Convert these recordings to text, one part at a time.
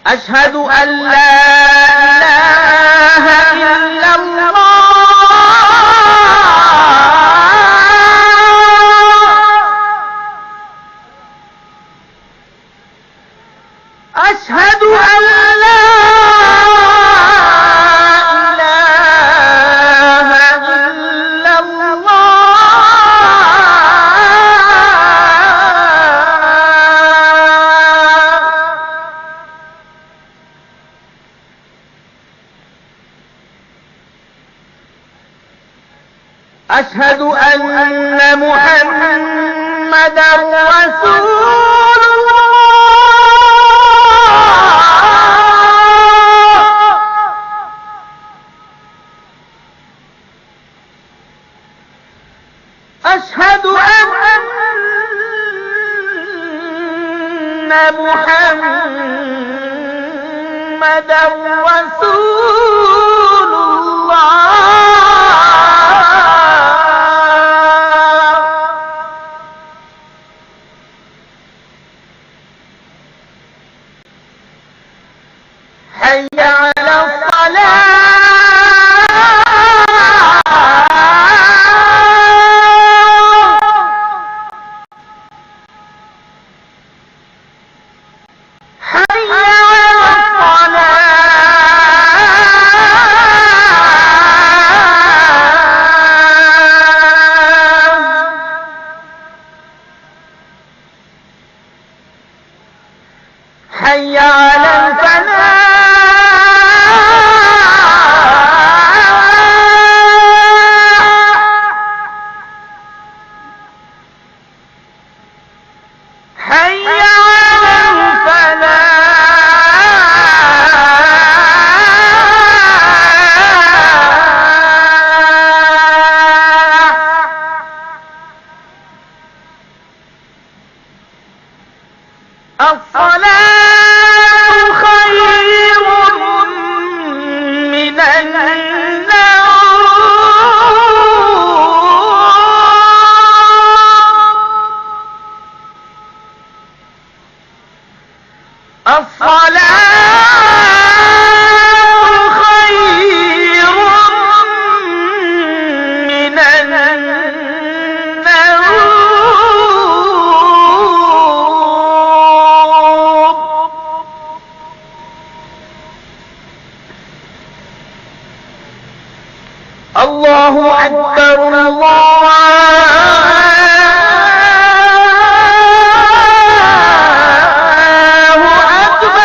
أشهد أن لا إله إلا الله أشهد أن لا إله إلا الله أشهد أن محمدا رسول الله أشهد أن محمدا رسول الله حي على الصلاة حي على الصلاة حي على الفلاح حي على الفلاح الصلاة خير من النوم الصلاة خير من النوم الله أكبر الله أكبر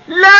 لا